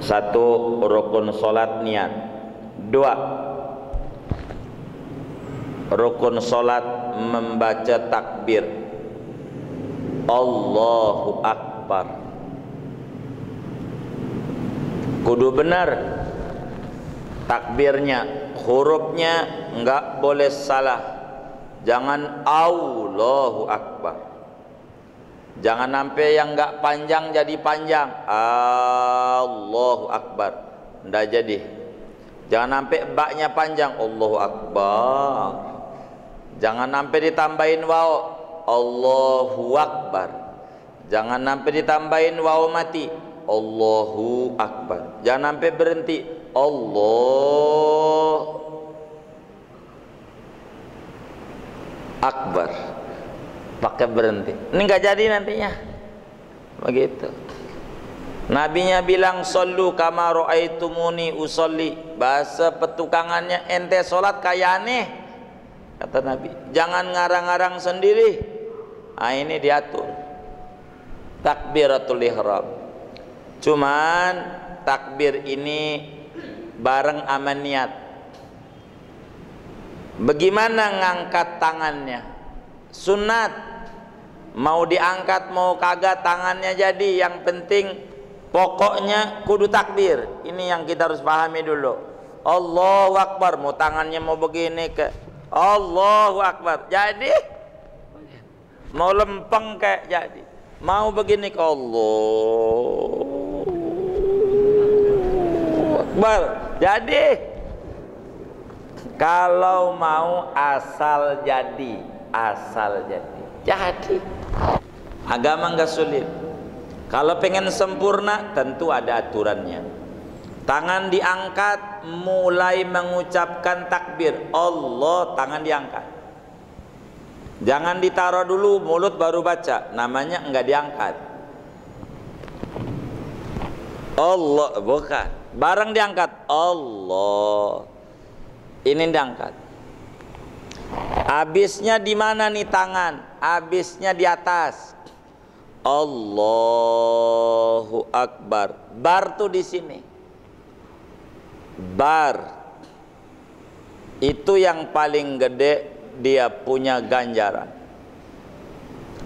Satu, rukun solat niat. Dua, rukun solat membaca takbir Allahu Akbar. Kudu benar takbirnya, hurufnya enggak boleh salah. Jangan Allahu Akbar. Jangan sampai yang enggak panjang jadi panjang. Allahu Akbar. Ndak jadi. Jangan sampai baknya panjang. Allahu Akbar. Jangan sampai ditambahin waw. Allahu Akbar. Jangan sampai ditambahin waw mati. Allahu Akbar. Jangan sampai berhenti. Allah Akbar. Pakai berhenti. Ini nggak jadi nantinya. Begitu. Nabinya bilang sallu kama ra'aitumuni usolli. Bahasa petukangannya, ente sholat kayak aneh, kata Nabi. Jangan ngarang-ngarang sendiri. Nah, ini diatur takbiratul ihram. Cuman takbir ini bareng sama niat. Bagaimana ngangkat tangannya? Sunat. Mau diangkat mau kagak tangannya jadi. Yang penting pokoknya kudu takbir. Ini yang kita harus pahami dulu. Allahu Akbar. Mau tangannya mau begini ke Allahu Akbar jadi. Mau lempeng kayak jadi. Mau begini ke Allahu Akbar jadi. Kalau mau asal jadi, asal jadi. Agama nggak sulit. Kalau pengen sempurna tentu ada aturannya. Tangan diangkat mulai mengucapkan takbir Allah, tangan diangkat. Jangan ditaruh dulu mulut baru baca, namanya enggak diangkat. Allah bukan, bareng diangkat Allah. Ini diangkat. Habisnya di mana nih tangan? Habisnya di atas. Allahu Akbar. Bar tuh di sini. Bar itu yang paling gede, dia punya ganjaran.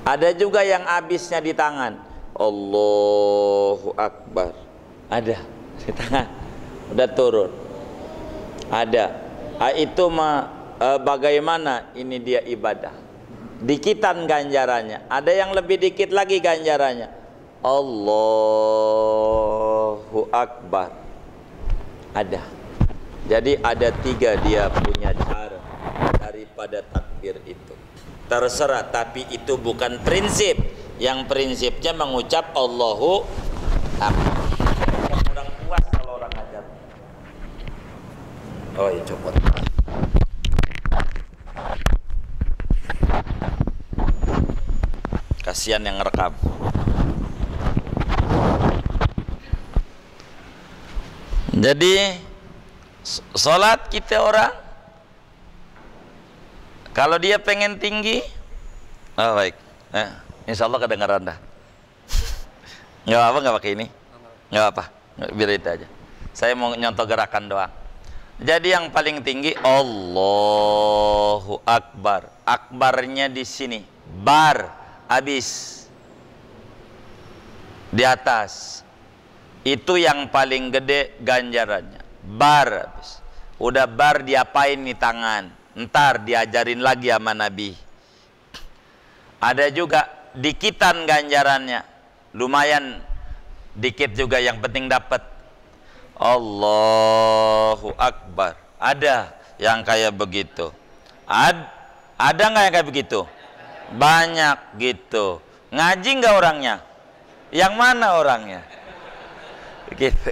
Ada juga yang habisnya di tangan. Allahu Akbar. Ada di tangan. Udah turun. Ada. Itu bagaimana ini dia ibadah. Dikitan ganjarannya. Ada yang lebih dikit lagi ganjarannya. Allahu Akbar. Ada. Jadi ada 3 dia punya cara daripada takbir itu. Terserah, tapi itu bukan prinsip. Yang prinsipnya mengucap Allahu Akbar. Orang puas kalau orang ajar. Oh ya, copot. Kasihan yang ngerekam. Jadi sholat kita orang, kalau dia pengen tinggi, oh baik, insya Allah kedengaran dah. Nggak apa, nggak pakai ini, nggak apa, biar itu aja. Saya mau nyontoh gerakan doang. Jadi yang paling tinggi Allahu Akbar. Akbarnya di sini. Bar habis di atas. Itu yang paling gede ganjarannya. Bar habis. Udah bar diapain nih tangan? Ntar diajarin lagi sama Nabi. Ada juga dikitan ganjarannya. Lumayan dikit juga, yang penting dapat. Allahu Akbar. Ada yang kayak begitu. Ada nggak yang kayak begitu? Banyak gitu. Ngaji nggak orangnya? Yang mana orangnya? Gitu.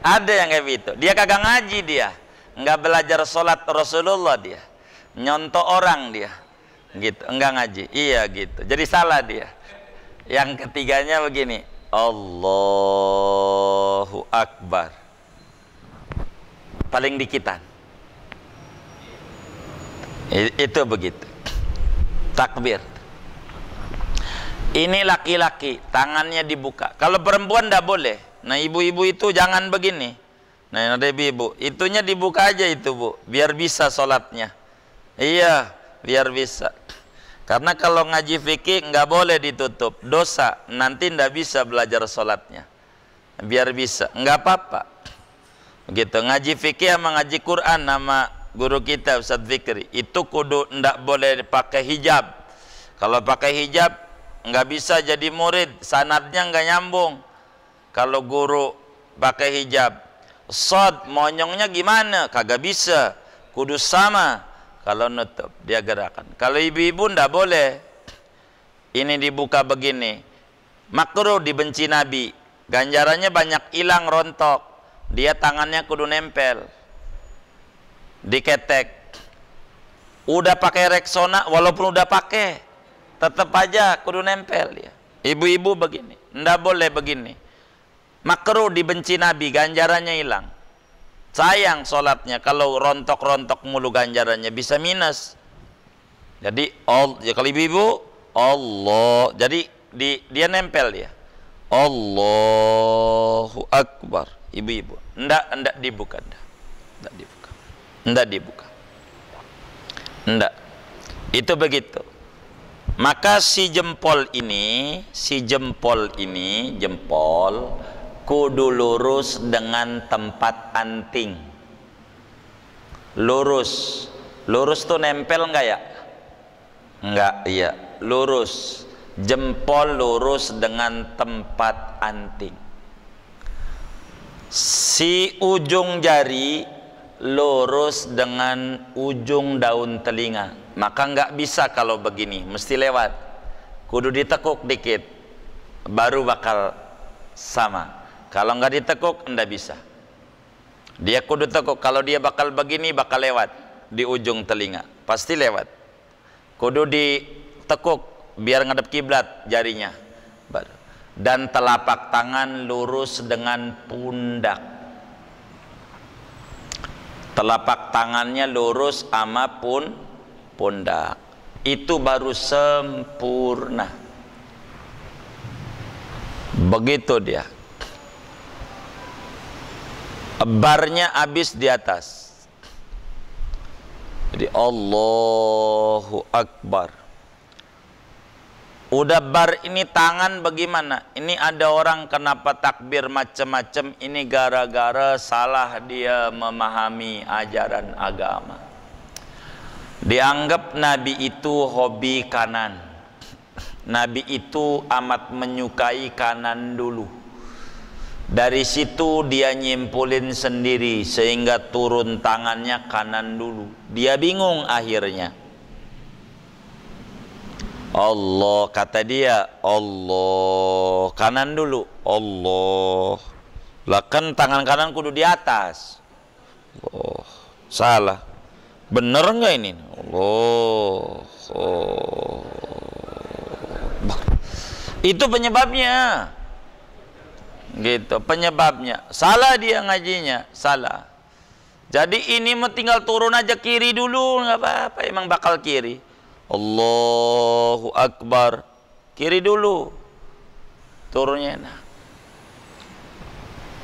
Ada yang kayak begitu. Dia kagak ngaji dia. Nggak belajar sholat Rasulullah dia. Nyontoh orang dia. Gitu. Enggak ngaji. Iya gitu. Jadi salah dia. Yang ketiganya begini. Allahu Akbar. Paling dikitan. Itu begitu. Takbir. Ini laki-laki, tangannya dibuka. Kalau perempuan tidak boleh. Nah ibu-ibu itu jangan begini. Nah ada ibu, itunya dibuka aja itu bu, biar bisa sholatnya. Iya, biar bisa. Karena kalau ngaji fikih nggak boleh ditutup, dosa. Nanti nggak bisa belajar sholatnya. Biar bisa, nggak apa-apa. Begitu ngaji fikih sama ngaji Quran nama guru kita Ustadz Fikri itu kudu ndak boleh pakai hijab. Kalau pakai hijab nggak bisa jadi murid, sanadnya nggak nyambung. Kalau guru pakai hijab, sod monyongnya gimana? Kagak bisa, kudu sama. Kalau nutup dia gerakan. Kalau ibu-ibu ndak boleh. Ini dibuka begini, makruh, dibenci Nabi. Ganjarannya banyak hilang, rontok. Dia tangannya kudu nempel, diketek. Udah pakai Rexona, walaupun udah pakai, tetap aja kudu nempel dia. Ibu-ibu begini, ndak boleh begini. Makruh, dibenci Nabi, ganjarannya hilang. Sayang sholatnya kalau rontok-rontok mulu, ganjarannya bisa minus. Jadi ya kalau ibu-ibu Allah, jadi dia nempel dia. Allahu Akbar. Ibu-ibu, ndak dibuka, ndak dibuka. Itu begitu. Maka si jempol ini, jempol kudu lurus dengan tempat anting. Lurus tuh nempel enggak ya? Enggak, iya, lurus. Jempol lurus dengan tempat anting. Si ujung jari lurus dengan ujung daun telinga. Maka enggak bisa kalau begini, mesti lewat. Kudu ditekuk dikit, baru bakal sama. Kalau enggak ditekuk, enggak bisa. Dia kudu tekuk. Kalau dia bakal begini, bakal lewat di ujung telinga, pasti lewat. Kudu ditekuk biar ngadep kiblat jarinya. Dan telapak tangan lurus dengan pundak. Telapak tangannya lurus sama pundak. Itu baru sempurna. Begitu dia. Barnya habis di atas. Jadi Allahu Akbar. Udah bar ini tangan bagaimana? Ini ada orang kenapa takbir macam-macam? Ini gara-gara salah dia memahami ajaran agama. Dianggap Nabi itu hobi kanan. Nabi itu amat menyukai kanan dulu. Dari situ dia nyimpulin sendiri sehingga turun tangannya kanan dulu. Dia bingung akhirnya. Allah, kata dia, Allah, kanan dulu, Allah. Lah kan tangan kanan kudu di atas. Allah, salah. Bener nggak ini? Allah, oh. Itu penyebabnya. Gitu, penyebabnya. Salah dia ngajinya, salah. Jadi ini mah tinggal turun aja kiri dulu, nggak apa-apa, emang bakal kiri. Allahu Akbar, kiri dulu, turunnya enak.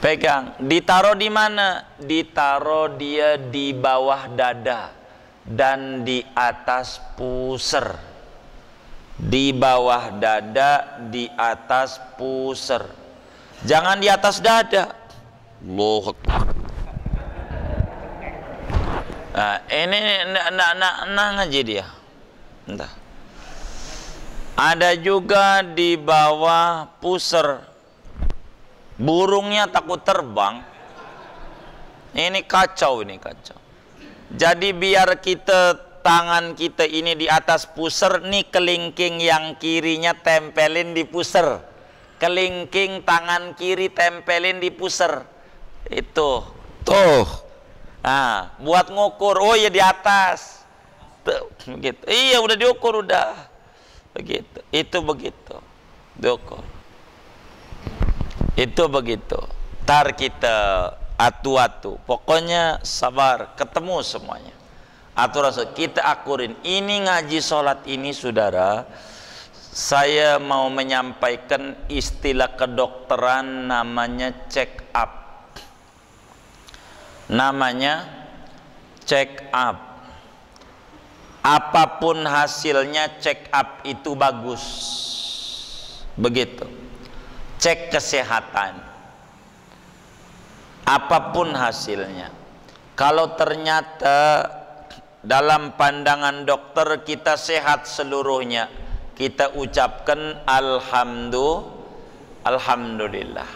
Pegang, ditaruh di mana? Ditaruh dia di bawah dada dan di atas puser. Di bawah dada, di atas puser. Jangan di atas dada. Allahu Akbar. Nah, ini ngaji dia. Entah. Ada juga di bawah puser. Burungnya takut terbang. Ini kacau, ini kacau. Jadi biar kita, tangan kita ini di atas puser, nih kelingking yang kirinya tempelin di puser. Kelingking tangan kiri tempelin di puser. Itu tuh. Nah, buat ngukur, oh ya di atas. Begitu. Iya udah diukur udah. Begitu. Itu begitu. Diukur. Itu begitu. Tar kita atu-atu. Pokoknya sabar, ketemu semuanya. Aturan kita akurin. Ini ngaji sholat ini saudara, saya mau menyampaikan istilah kedokteran namanya check up. Namanya check up. Apapun hasilnya, check up itu bagus. Begitu. Cek kesehatan. Apapun hasilnya. Kalau ternyata dalam pandangan dokter kita sehat seluruhnya, kita ucapkan alhamdulillah.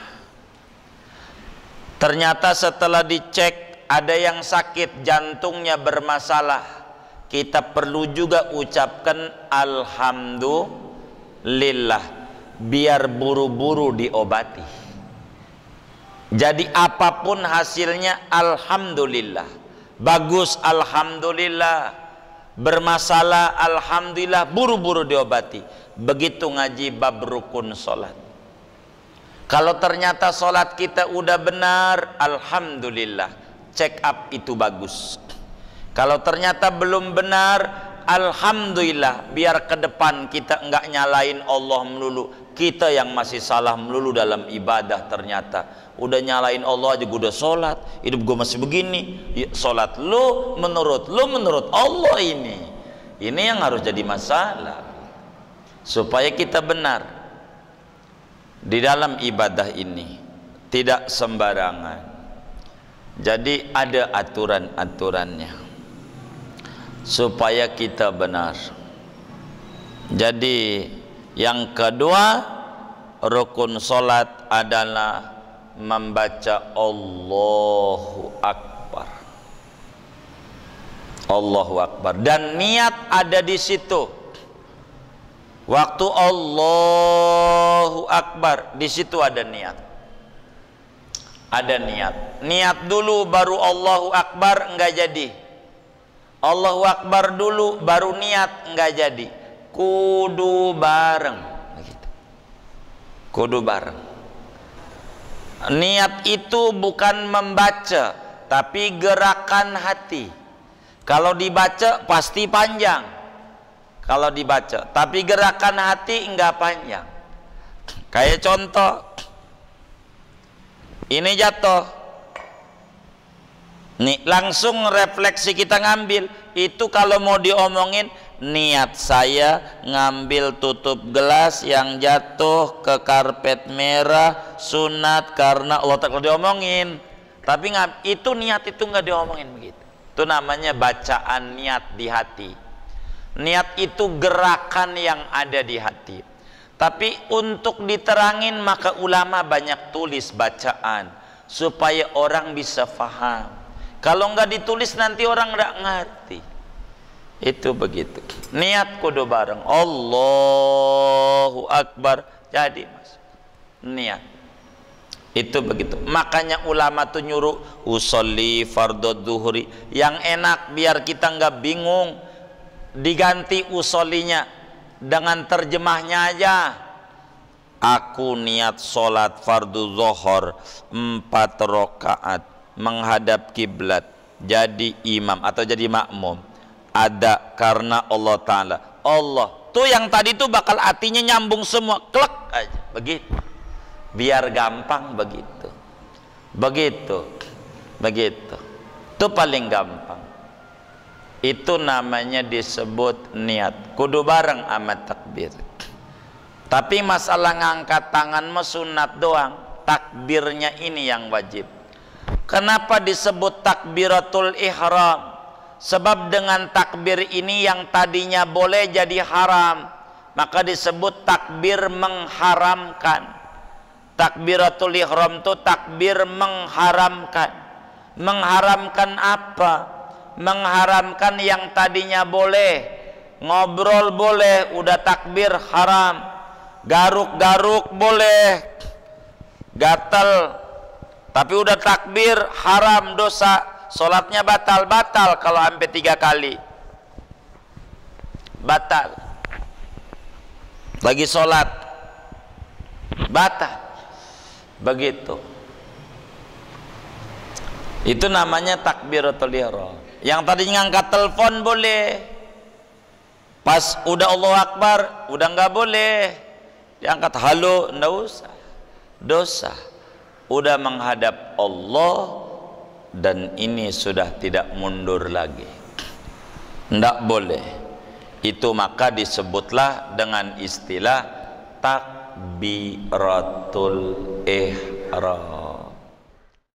Ternyata setelah dicek ada yang sakit, jantungnya bermasalah, kita perlu juga ucapkan alhamdulillah, biar buru-buru diobati. Jadi apapun hasilnya alhamdulillah. Bagus alhamdulillah, bermasalah alhamdulillah, buru-buru diobati. Begitu ngaji bab rukun salat. Kalau ternyata salat kita udah benar, alhamdulillah, check up itu bagus. Kalau ternyata belum benar, alhamdulillah, biar ke depan kita enggak nyalain Allah melulu. Kita yang masih salah melulu dalam ibadah. Ternyata udah nyalain Allah aja, gue udah sholat, hidup gue masih begini. Ya, sholat lu menurut Allah ini yang harus jadi masalah, supaya kita benar di dalam ibadah ini, tidak sembarangan. Jadi ada aturan-aturannya supaya kita benar. Jadi yang kedua, rukun salat adalah membaca Allahu Akbar. Allahu Akbar, dan niat ada di situ. Waktu Allahu Akbar, di situ ada niat. Ada niat. Niat dulu baru Allahu Akbar, enggak jadi. Allahu Akbar dulu baru niat, enggak jadi. Kudu bareng begitu. Kudu bareng. Niat itu bukan membaca, tapi gerakan hati. Kalau dibaca pasti panjang. Kalau dibaca, tapi gerakan hati enggak panjang. Kayak contoh, ini jatuh, nih langsung refleksi kita ngambil. Itu kalau mau diomongin, niat saya ngambil tutup gelas yang jatuh ke karpet merah, sunat karena Allah Ta'ala, diomongin. Tapi itu niat itu nggak diomongin begitu. Itu namanya bacaan niat di hati. Niat itu gerakan yang ada di hati. Tapi untuk diterangin, maka ulama banyak tulis bacaan supaya orang bisa faham. Kalau nggak ditulis nanti orang nggak ngerti. Itu begitu. Niat kudu bareng. Allahu Akbar, jadi mas. Niat. Itu begitu. Makanya ulama tuh nyuruh usolli fardhu dhuhri. Yang enak biar kita nggak bingung, diganti usolinya dengan terjemahnya aja. Aku niat sholat fardu zuhur 4 rakaat menghadap kiblat, jadi imam atau jadi makmum, ada karena Allah Ta'ala. Allah tuh yang tadi tuh bakal artinya nyambung semua, klek aja begitu, biar gampang begitu. Begitu itu paling gampang. Itu namanya disebut niat. Kudu bareng amat takbir. Tapi masalah ngangkat tangan mah sunat doang. Takbirnya ini yang wajib. Kenapa disebut takbiratul ihram? Sebab dengan takbir ini yang tadinya boleh jadi haram, maka disebut takbir mengharamkan. Takbiratul ihram itu takbir mengharamkan. Mengharamkan apa? Mengharamkan yang tadinya boleh. Ngobrol boleh, udah takbir haram. Garuk-garuk boleh, gatal, tapi udah takbir haram, dosa. Sholatnya batal kalau sampai 3 kali. Batal. Lagi sholat batal. Begitu. Itu namanya takbiratul ihram. Yang tadi ngangkat telepon boleh, Pas udah Allahu Akbar, udah nggak boleh diangkat halo, nggak usah, dosa. Udah menghadap Allah dan ini sudah tidak mundur lagi, nggak boleh. Itu maka disebutlah dengan istilah takbiratul ihram.